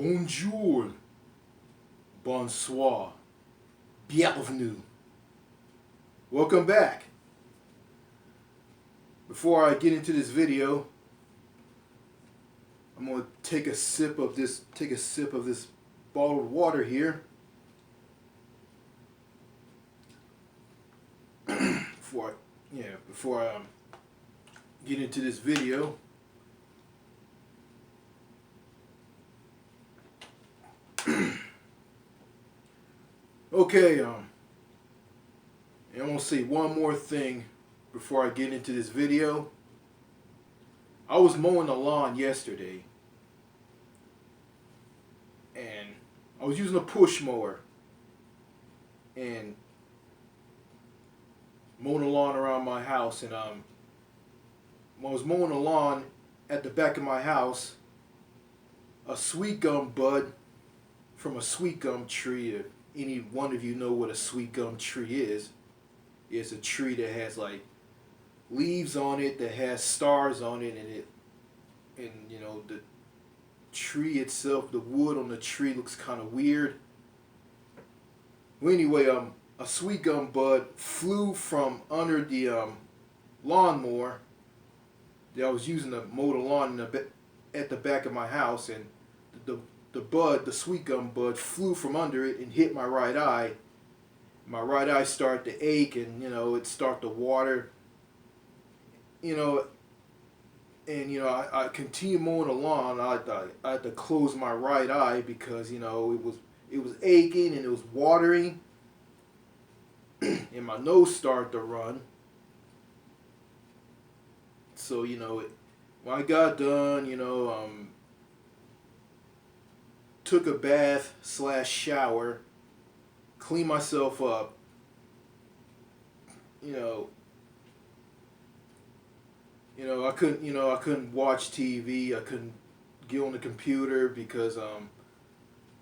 Bonjour, bonsoir, bienvenue. Welcome back. Before I get into this video, I'm gonna take a sip of this bottled water here. before I get into this video. Okay, and I'm gonna say one more thing before I get into this video. I was mowing the lawn yesterday, and I was using a push mower and mowing the lawn around my house. And when I was mowing the lawn at the back of my house, a sweet gum bud from a sweet gum tree. If any one of you know what a sweet gum tree is, it's a tree that has like leaves on it, that has stars on it, and you know, the tree itself, the wood on the tree looks kind of weird. Well, anyway, a sweet gum bud flew from under the lawnmower that I was using to mow the lawn at the back of my house, and the sweet gum bud flew from under it and hit my right eye. My right eye started to ache, and you know, it started to water. You know, and you know, I continued mowing the lawn. I had to close my right eye because you know it was aching and it was watering, and my nose started to run. So you know, when I got done, you know, took a bath / shower, cleaned myself up. I couldn't watch TV. I couldn't get on the computer because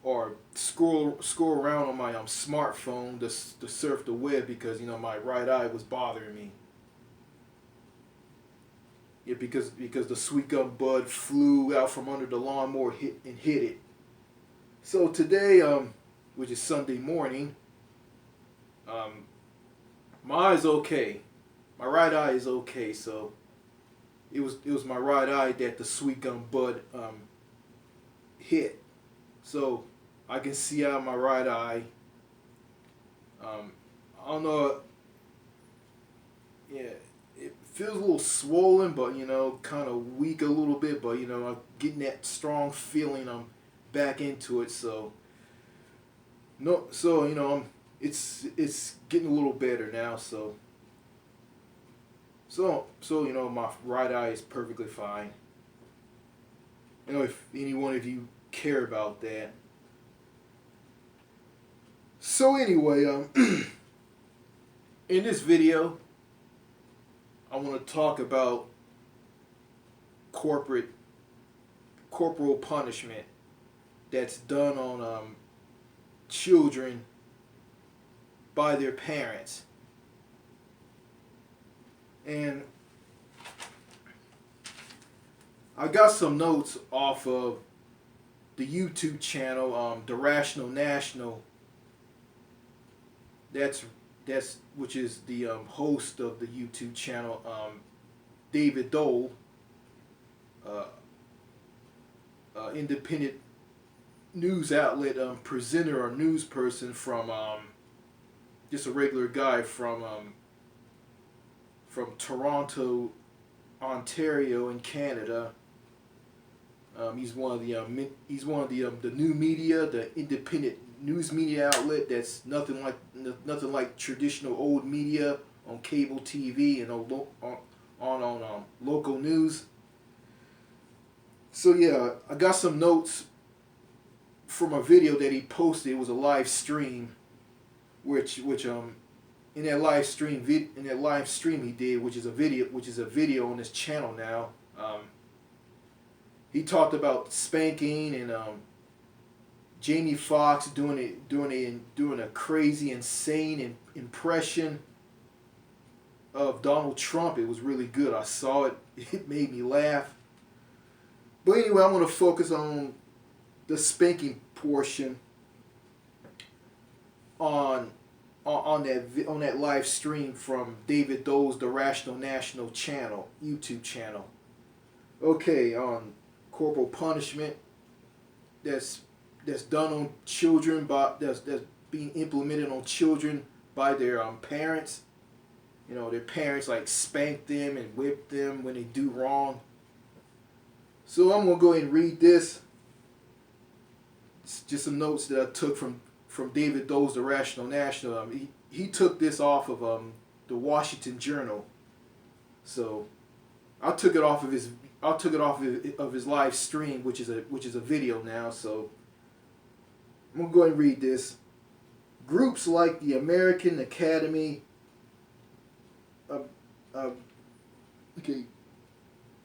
or scroll around on my smartphone to surf the web because you know my right eye was bothering me. Yeah, because the sweet gum bud flew out from under the lawnmower hit it. So today, which is Sunday morning, my eye's okay. My right eye is okay. So it was my right eye that the sweet gum bud hit. So I can see out of my right eye. I don't know. Yeah, it feels a little swollen, but you know, kind of weak a little bit. But you know, I'm getting that strong feeling. I'm back into it. So you know, it's getting a little better now. So you know, my right eye is perfectly fine. You know, if any one of you care about that. So anyway, in this video, I want to talk about corporal punishment that's done on children by their parents. And I got some notes off of the YouTube channel, The Rational National. Which is the host of the YouTube channel, David Dole, independent news outlet presenter or news person from just a regular guy from Toronto, Ontario in Canada. He's one of the new media, the independent news media outlet that's nothing like traditional old media on cable TV and on local news. So yeah, I got some notes from a video that he posted. It was a live stream, which in that live stream he did, which is a video on his channel now. He talked about spanking and Jamie Foxx doing a crazy, insane impression of Donald Trump. It was really good. I saw it. It made me laugh. But anyway, I want to focus on the spanking portion on on that live stream from David Doe's The Rational National channel, YouTube channel. Okay, on corporal punishment that's done on children, that's being implemented on children by their parents. You know, their parents like spank them and whip them when they do wrong. So I'm gonna go ahead and read this. It's just some notes that I took from David Doe's The Rational National. He took this off of the Washington Journal. So I took it off of his live stream, which is a video now. So I'm gonna go ahead and read this. Groups like the American Academy. Okay.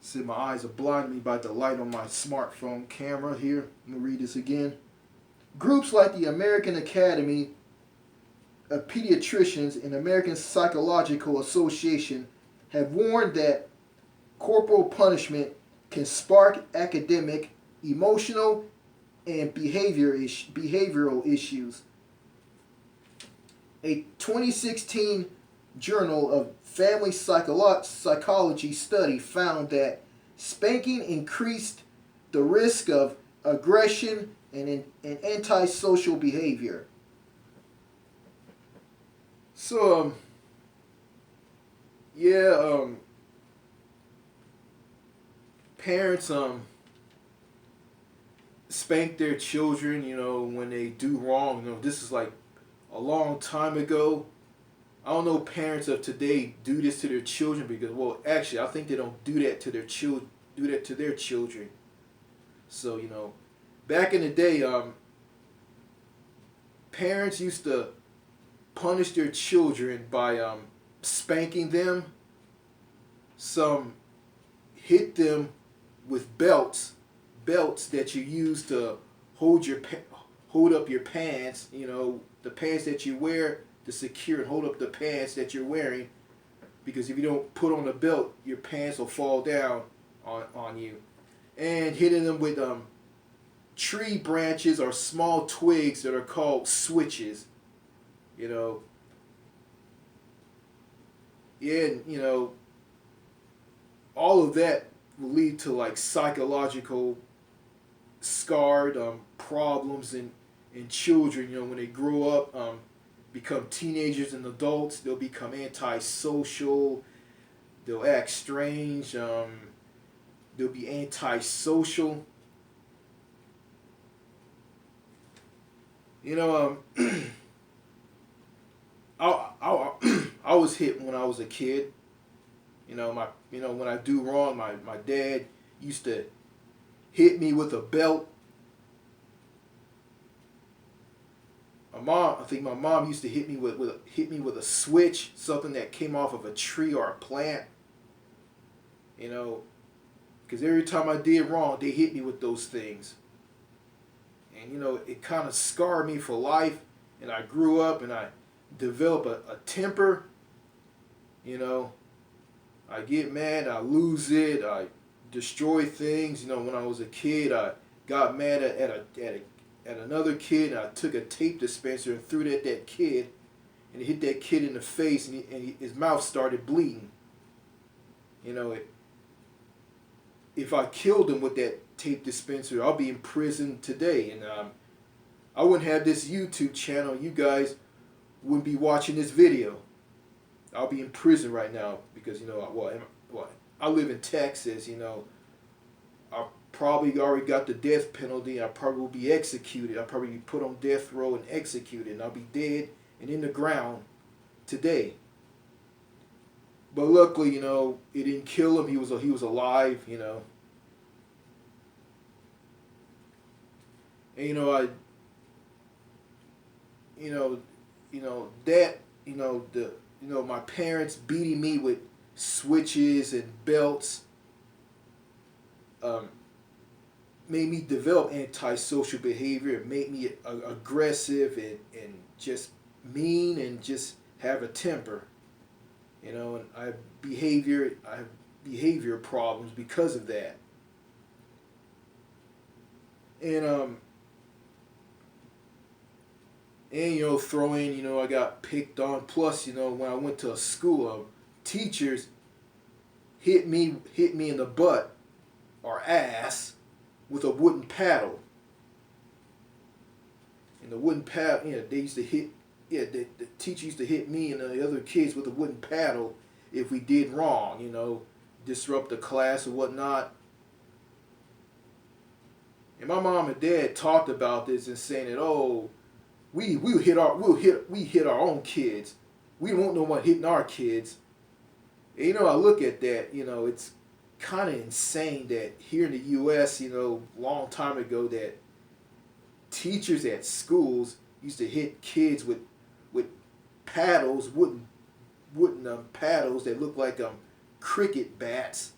See, my eyes are blinding me by the light on my smartphone camera here. I'm gonna read this again. Groups like the American Academy of Pediatricians and American Psychological Association have warned that corporal punishment can spark academic, emotional, and behavioral issues. A 2016 Journal of Family Psychology study found that spanking increased the risk of aggression and antisocial behavior. So, parents spank their children, you know, when they do wrong. You know, this is like a long time ago. I don't know parents of today do this to their children because, well, actually, I think they don't do that to their children. So, you know, back in the day, parents used to punish their children by spanking them. Some hit them with belts that you use to hold up your pants. You know, the pants that you wear to secure and hold up the pants that you're wearing, because if you don't put on a belt, your pants will fall down on you. And hitting them with tree branches or small twigs that are called switches. You know, and you know, all of that will lead to like psychological scarred problems in children. You know, when they grow up, become teenagers and adults, they'll become antisocial, they'll act strange, they'll be antisocial. You know, I was hit when I was a kid. You know, when I do wrong, my dad used to hit me with a belt. I think my mom used to hit me with a switch, something that came off of a tree or a plant. You know, because every time I did wrong, they hit me with those things. And you know, it kind of scarred me for life. And I grew up and I developed a temper. You know, I get mad, I lose it, I destroy things. You know, when I was a kid, I got mad at another kid, and I took a tape dispenser and threw it at that kid, and it hit that kid in the face, and his mouth started bleeding. You know, if I killed him with that tape dispenser, I'll be in prison today, and I wouldn't have this YouTube channel. You guys wouldn't be watching this video. I'll be in prison right now because, you know, I live in Texas. You know, I probably already got the death penalty. I probably will be executed. I'll probably be put on death row and executed, and I'll be dead and in the ground today. But luckily, you know, it didn't kill him. He was alive. You know, and my parents beating me with switches and belts made me develop antisocial behavior. It made me aggressive and just mean and just have a temper. You know, and I have behavior problems because of that. And And throw in, I got picked on. Plus, when I went to a school, teachers hit me in the butt or ass with a wooden paddle. And the wooden paddle, they used to hit. Yeah, the teacher used to hit me and the other kids with a wooden paddle if we did wrong. Disrupt the class or whatnot. And my mom and dad talked about this and saying that, oh, we hit our own kids. We don't want no one hitting our kids. And, I look at that. It's kind of insane that here in the U.S., long time ago, that teachers at schools used to hit kids with paddles, wooden paddles that look like cricket bats,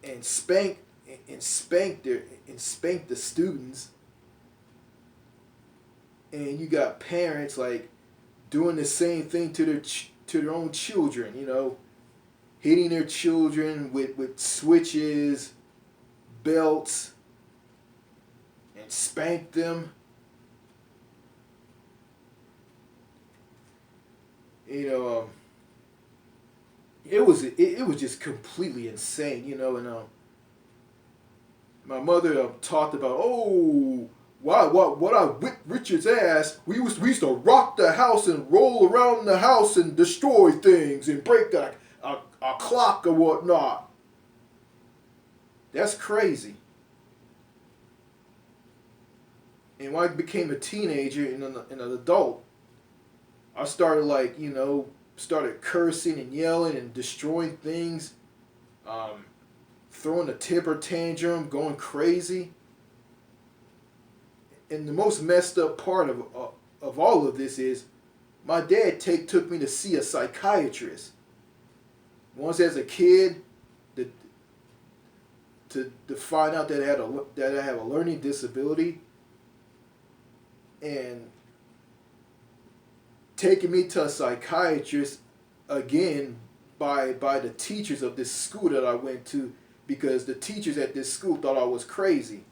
and spank the students. And you got parents like doing the same thing to their own children, hitting their children with switches, belts, and spank them. It was just completely insane, and my mother talked about, oh, what I whipped Richard's ass. We used to rock the house and roll around the house and destroy things and break a clock or whatnot. That's crazy. And when I became a teenager and an adult, I started started cursing and yelling and destroying things, throwing a temper tantrum, going crazy. And the most messed up part of all of this is my dad took me to see a psychiatrist. Once as a kid, to find out that I have a learning disability, and taking me to a psychiatrist again by the teachers of this school that I went to, because the teachers at this school thought I was crazy,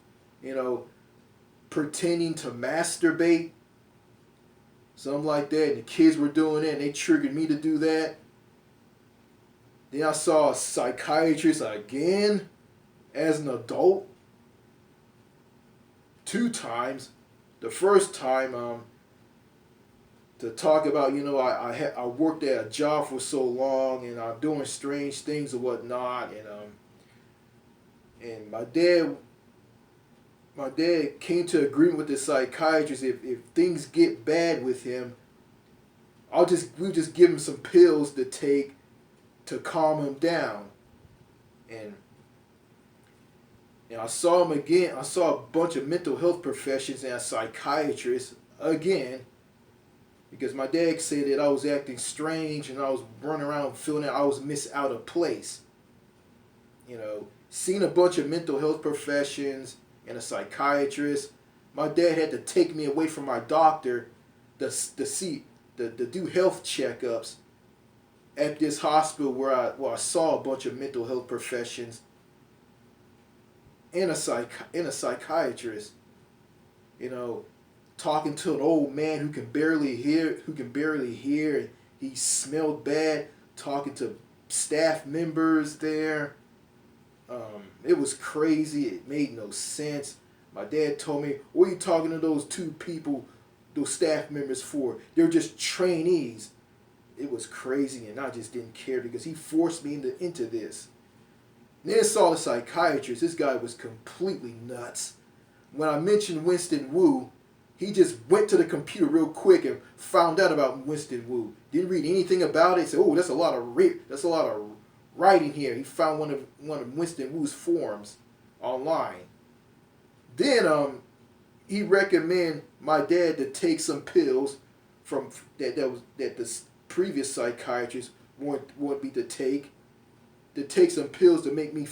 pretending to masturbate, something like that, and the kids were doing it and they triggered me to do that. Then I saw a psychiatrist again as an adult 2 times. The first time to talk about, I worked at a job for so long and I'm doing strange things and whatnot, and my dad came to agreement with the psychiatrist, if things get bad with him, we'll just give him some pills to take to calm him down. And I saw him again. I saw a bunch of mental health professionals and a psychiatrist again, because my dad said that I was acting strange and I was running around feeling that I was out of place. Seeing a bunch of mental health professions and a psychiatrist, my dad had to take me away from my doctor to do health checkups at this hospital where I saw a bunch of mental health professions and a psychiatrist. Talking to an old man who can barely hear, and he smelled bad, talking to staff members there. It was crazy. It made no sense. My dad told me, what are you talking to those 2 people, those staff members for? They're just trainees. It was crazy, and I just didn't care because he forced me into this. And then I saw the psychiatrist. This guy was completely nuts. When I mentioned Winston Wu, he just went to the computer real quick and found out about Winston Wu. Didn't read anything about it. He said, "Oh, that's a lot of writing here." He found one of Winston Wu's forums online. Then he recommended my dad to take some pills from that the previous psychiatrist wanted me to take some pills to make me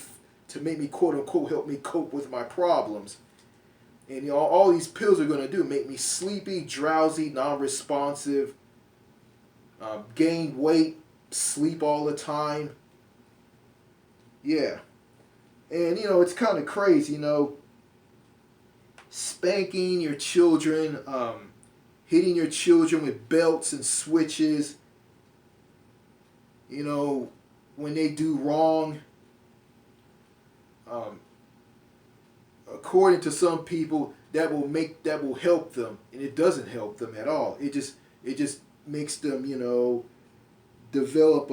quote unquote help me cope with my problems. And all these pills are going to do make me sleepy, drowsy, non-responsive, gain weight, sleep all the time. Yeah. And it's kind of crazy, spanking your children, hitting your children with belts and switches, you know, when they do wrong. According to some people, that will help them, and it doesn't help them at all. It just makes them, you know, develop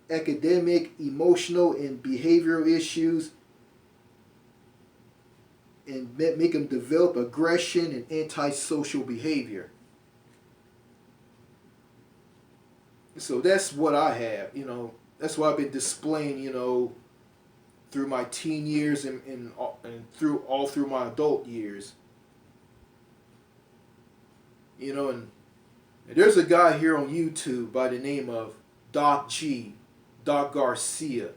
academic, emotional, and behavioral issues, and make them develop aggression and antisocial behavior. So that's what I have, you know. That's what I've been displaying, you know, through my teen years and through my adult years. You know, and there's a guy here on YouTube by the name of Doc Garcia,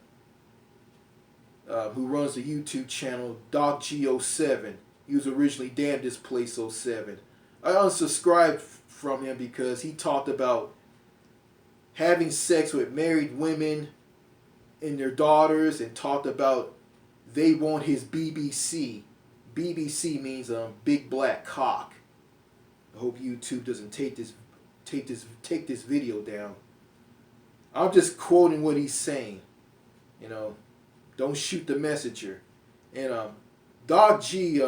who runs the YouTube channel Doc G07. He was originally Damn This Place 07. I unsubscribed from him because he talked about having sex with married women and their daughters, and talked about they want his BBC. BBC means big black cock. I hope YouTube doesn't take this video down. I'm just quoting what he's saying. You know, don't shoot the messenger. And Doc G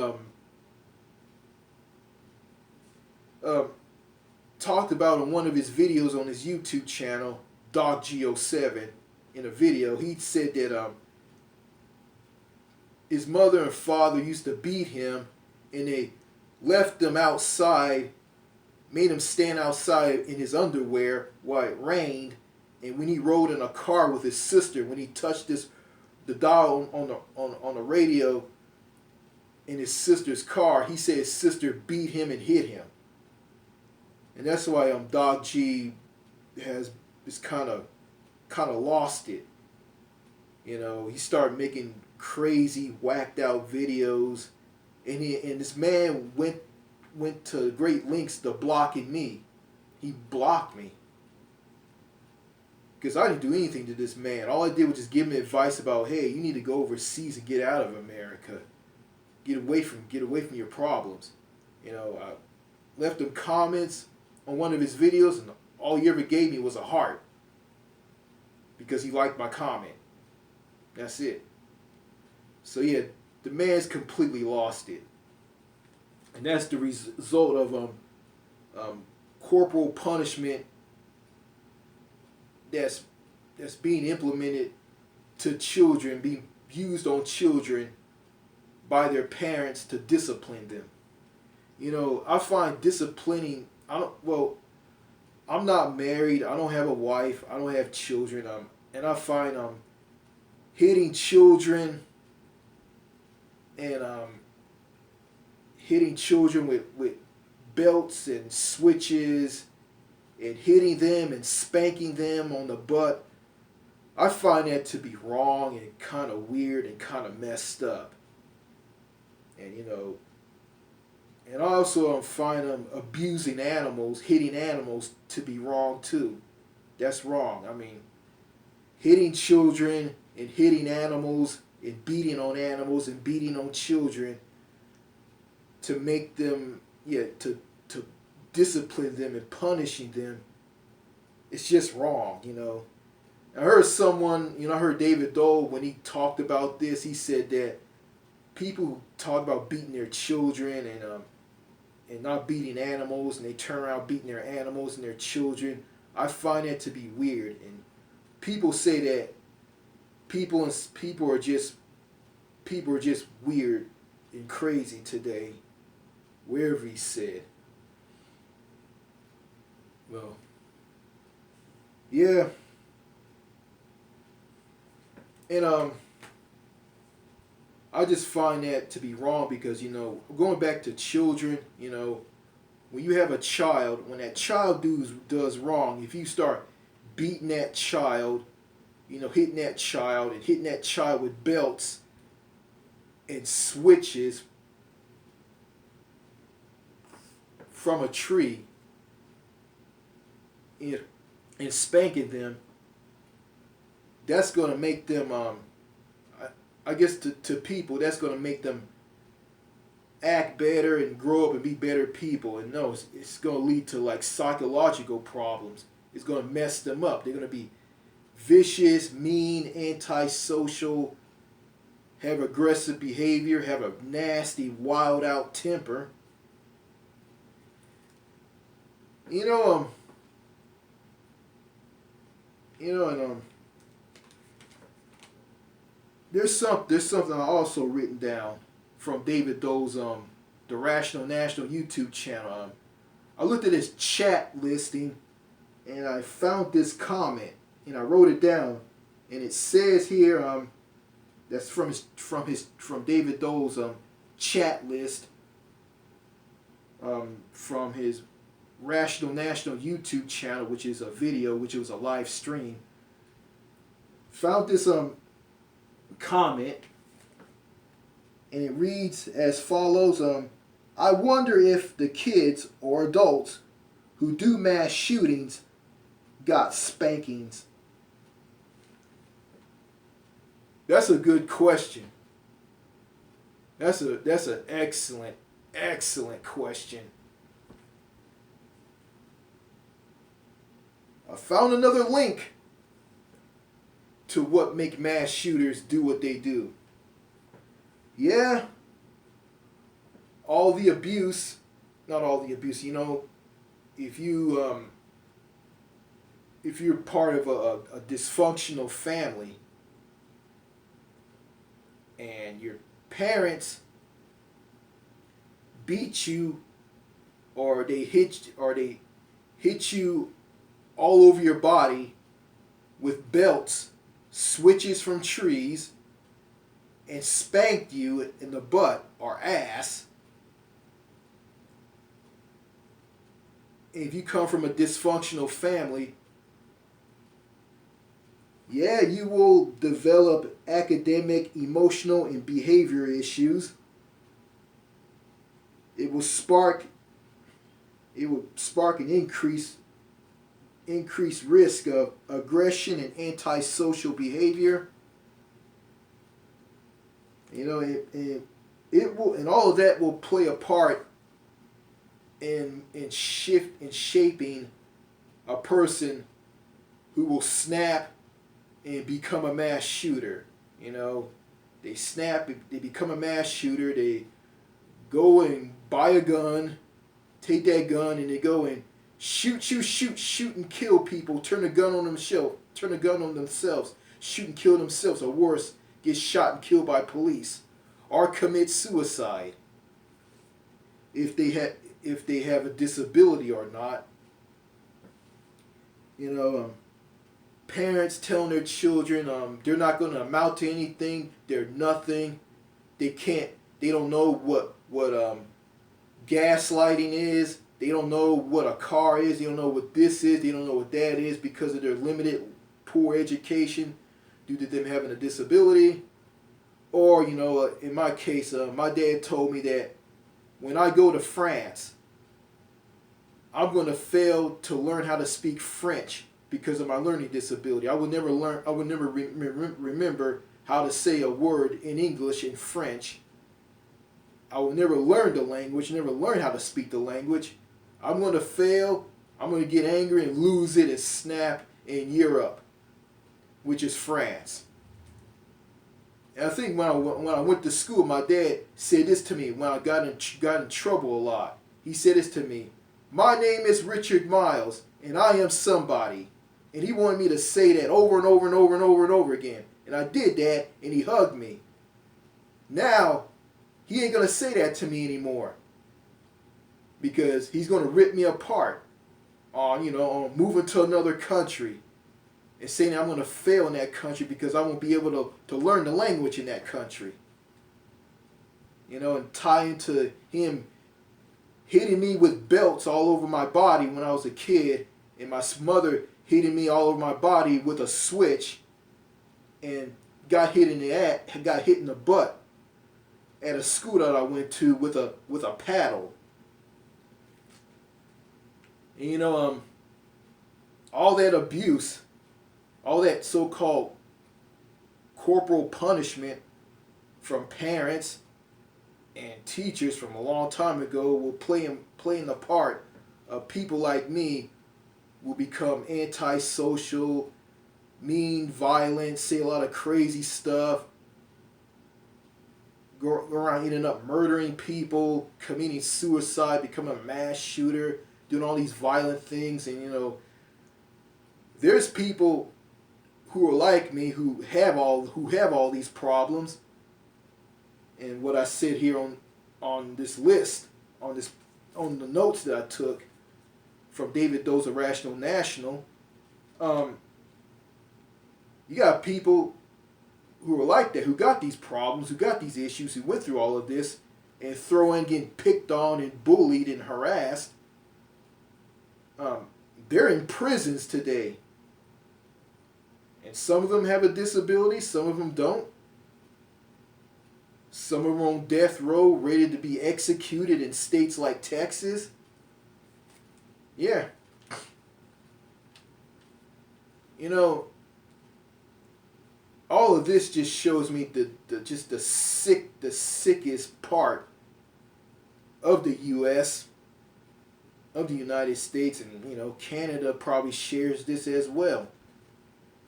talked about in one of his videos on his YouTube channel, Doc G07, in a video, he said that his mother and father used to beat him, and they left him outside, made him stand outside in his underwear while it rained. And when he rode in a car with his sister, when he touched the dial on the radio in his sister's car, he said his sister beat him and hit him. And that's why Doc G is kind of lost it. You know, he started making crazy, whacked out videos, and this man went to great lengths to blocking me. He blocked me because I didn't do anything to this man. All I did was just give him advice about, hey, you need to go overseas and get out of America. Get away from your problems. You know, I left him comments on one of his videos, and all he ever gave me was a heart because he liked my comment. That's it. So yeah, the man's completely lost it, and that's the result of corporal punishment that's being implemented to children, being used on children by their parents to discipline them. You know, I find disciplining. I'm not married. I don't have a wife. I don't have children. And I find hitting children and hitting children with belts and switches and hitting them and spanking them on the butt, I find that to be wrong and kind of weird and kind of messed up. And you know, and I also find abusing animals, hitting animals, to be wrong too. That's wrong. I mean, hitting children and hitting animals and beating on animals and beating on children to make them, to discipline them and punishing them, it's just wrong, you know. I heard someone, you know, I heard David Dole, when he talked about this, he said that people who talk about beating their children and not beating animals, and they turn around beating their animals and their children, I find that to be weird. And people say that people are just weird and crazy today, wherever he said. Well, yeah. And I just find that to be wrong because, you know, going back to children, you know, when you have a child, when that child does wrong, if you start beating that child, you know, hitting that child with belts and switches from a tree and spanking them, that's going to make them, I guess to people, that's going to make them act better and grow up and be better people. And no, it's going to lead to like psychological problems. It's going to mess them up. They're going to be vicious, mean, antisocial, have aggressive behavior, have a nasty, wild out temper. You know, and there's something I also written down from David Doe's the Rational National YouTube channel. I looked at his chat listing and I found this comment and I wrote it down, and it says here that's from David Doe's chat list from his Rational National YouTube channel, which is a video, which was a live stream. Found this comment, and it reads as follows: I wonder if the kids or adults who do mass shootings got spankings. That's a good question. That's an excellent question. I found another link to what make mass shooters do what they do. Yeah, all the abuse, not all the abuse, if you're part of a dysfunctional family and your parents beat you or they hit you all over your body with belts, switches from trees, and spanked you in the butt or ass. And if you come from a dysfunctional family, yeah, you will develop academic, emotional, and behavior issues. It will spark an increased risk of aggression and antisocial behavior. It will, and all of that will play a part in shaping a person who will snap and become a mass shooter. They snap, they become a mass shooter, they go and buy a gun, take that gun, and they go and shoot and kill people, turn the gun on themselves, shoot and kill themselves, or worse, get shot and killed by police, or commit suicide if they have a disability or not. Parents telling their children they're not going to amount to anything, they're nothing, they don't know what gaslighting is, they don't know what a car is, they don't know what this is, they don't know what that is because of their limited, poor education due to them having a disability. Or, in my case, my dad told me that when I go to France, I'm going to fail to learn how to speak French because of my learning disability. I would never remember how to say a word in English in French. I will never learn the language, never learn how to speak the language. I'm going to fail, I'm going to get angry and lose it and snap in Europe, which is France. And I think when I went to school, my dad said this to me when I got in trouble a lot. He said this to me: "My name is Richard Miles, and I am somebody." And he wanted me to say that over and over and over and over and over again. And I did that, and he hugged me. Now, he ain't going to say that to me anymore, because he's going to rip me apart on moving to another country and saying I'm going to fail in that country because I won't be able to learn the language in that country. And tying to him hitting me with belts all over my body when I was a kid, and my mother hitting me all over my body with a switch, and got hit in the butt at a school that I went to with a paddle. And, all that abuse, all that so-called corporal punishment from parents And teachers from a long time ago will playing the part of people like me will become antisocial, mean, violent, say a lot of crazy stuff, go around ending up murdering people, committing suicide, becoming a mass shooter, doing all these violent things. And there's people who are like me who have all these problems. And what I said here on this list, on the notes that I took from David Doe's Irrational National, you got people who are like that, who got these problems, who got these issues, who went through all of this, and throw in getting picked on and bullied and harassed. They're in prisons today. And some of them have a disability, some of them don't. Some of them are on death row, ready to be executed in states like Texas. Yeah. All of this just shows me the sickest part of the U.S., of the United States, and Canada probably shares this as well,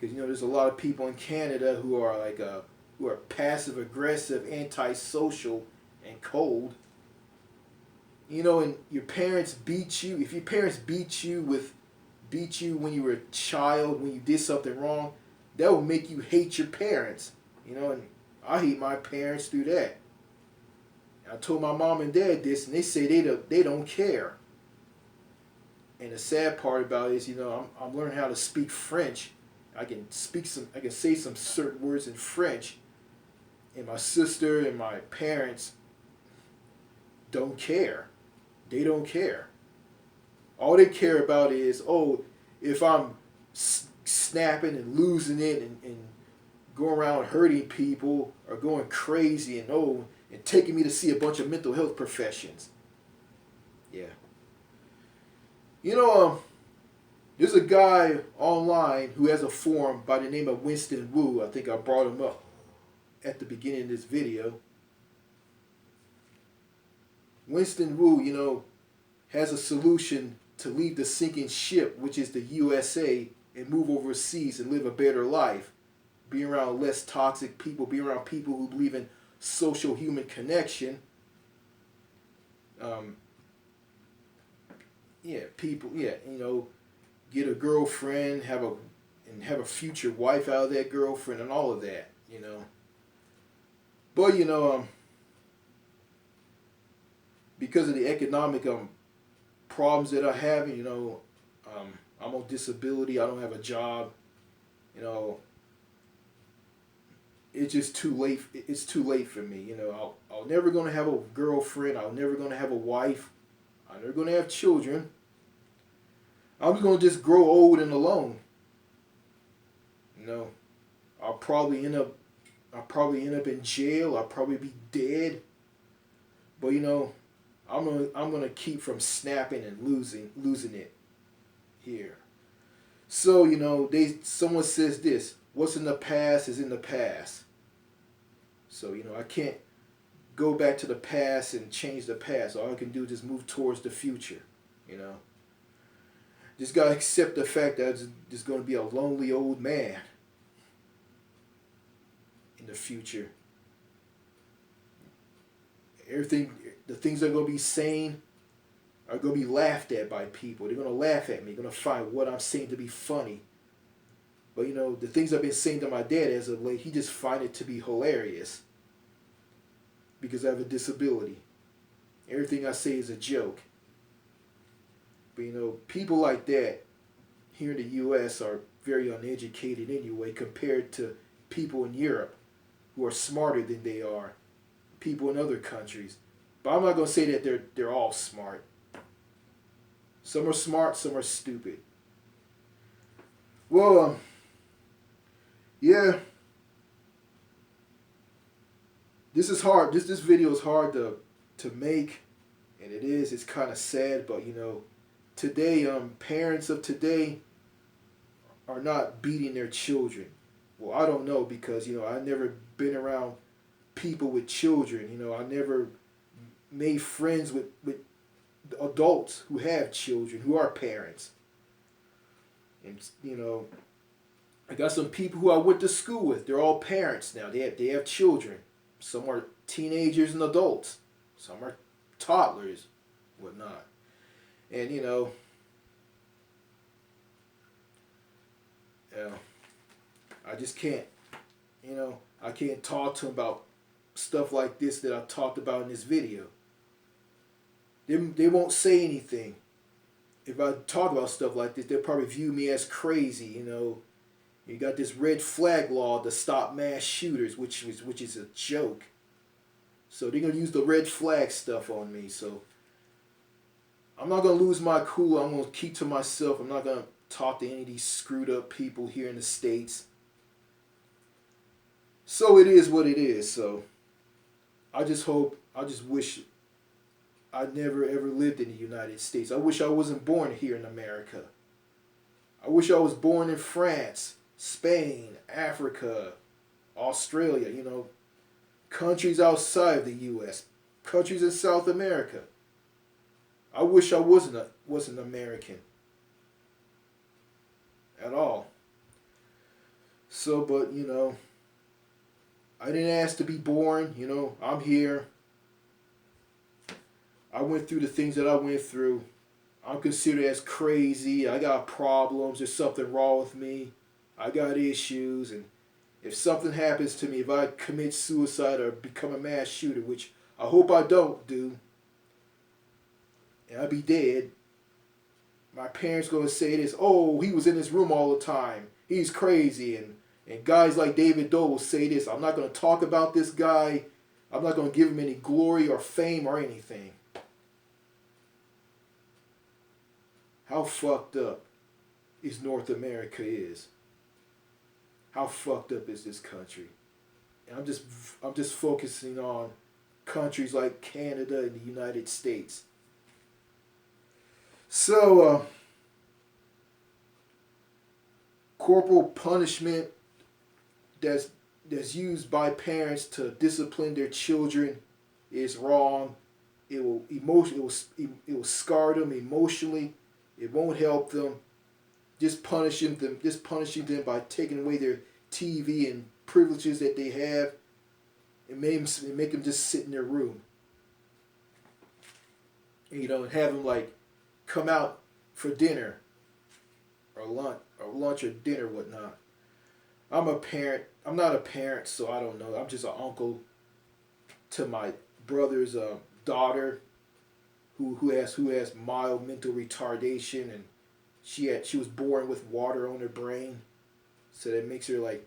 because there's a lot of people in Canada who are who are passive aggressive, antisocial, and cold. And your parents beat you. If your parents beat you when you were a child, when you did something wrong, that will make you hate your parents. And I hate my parents through that. I told my mom and dad this, and they say they don't care. And the sad part about it is, I'm learning how to speak French. I can say some certain words in French, and my sister and my parents don't care. They don't care. All they care about is, if I'm snapping and losing it and going around hurting people or going crazy and taking me to see a bunch of mental health professions. Yeah. There's a guy online who has a forum by the name of Winston Wu. I think I brought him up at the beginning of this video. Winston Wu, has a solution to leave the sinking ship, which is the USA, and move overseas and live a better life. Be around less toxic people, be around people who believe in social human connection. Get a girlfriend, have a future wife out of that girlfriend and all of that, But because of the economic problems that I have, I'm on disability, I don't have a job, it's just too late. It's too late for me, I'm never gonna have a girlfriend, I'm never gonna have a wife, I'm never gonna have children. I'm just gonna just grow old and alone. I'll probably end up in jail. I'll probably be dead. But I'm gonna keep from snapping and losing it here. So someone says this: what's in the past is in the past. So I can't go back to the past and change the past. All I can do is just move towards the future. Just gotta accept the fact that I'm just gonna be a lonely old man in the future. The things I'm gonna be saying are gonna be laughed at by people. They're gonna laugh at me. They're gonna find what I'm saying to be funny. But the things I've been saying to my dad as of late, he just find it to be hilarious because I have a disability. Everything I say is a joke. But people like that here in the U.S. are very uneducated anyway compared to people in Europe who are smarter than they are, people in other countries. But I'm not going to say that they're all smart. Some are smart, some are stupid. Well, yeah. This is hard. This video is hard to make, and it is. It's kind of sad, but today, parents of today are not beating their children. Well, I don't know because I've never been around people with children. I never made friends with adults who have children, who are parents. And, you know, I got some people who I went to school with. They're all parents now. They have children. Some are teenagers and adults. Some are toddlers, whatnot. And, I just can't, I can't talk to them about stuff like this that I talked about in this video. They won't say anything. If I talk about stuff like this, they'll probably view me as crazy. You got this red flag law to stop mass shooters, which is a joke. So they're gonna use the red flag stuff on me. So I'm not gonna lose my cool. I'm gonna keep to myself. I'm not gonna talk to any of these screwed up people here in the States. So it is what it is. So I just wish I never ever lived in the United States. I wish I wasn't born here in America. I wish I was born in France, Spain, Africa, Australia, countries outside of the U.S., countries in South America. I wish I wasn't American at all. So, but, I didn't ask to be born, I'm here. I went through the things that I went through. I'm considered as crazy. I got problems. There's something wrong with me. I got issues. And if something happens to me, if I commit suicide or become a mass shooter, which I hope I don't do, and I'll be dead, my parents going to say this, oh, he was in his room all the time. He's crazy. And guys like David Doe will say this, I'm not going to talk about this guy. I'm not going to give him any glory or fame or anything. How fucked up is North America is? How fucked up is this country? And I'm just focusing on countries like Canada and the United States. So, corporal punishment that's used by parents to discipline their children is wrong. It will scar them emotionally. It won't help them. Just punishing them by taking away their TV and privileges that they have, and make them just sit in their room. And, and have them like come out for dinner or lunch or dinner, whatnot. I'm a parent. I'm not a parent, so I don't know. I'm just an uncle to my brother's daughter, who has mild mental retardation, and she was born with water on her brain, so that makes her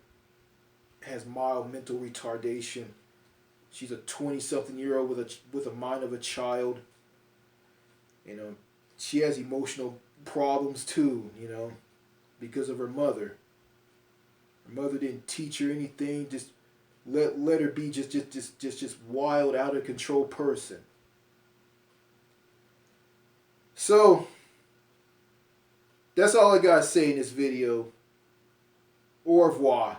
has mild mental retardation. She's a 20-something-year-old with a mind of a child. She has emotional problems too, because of her mother. Her mother didn't teach her anything. Just let her be just wild, out of control person. So that's all I gotta say in this video. Au revoir.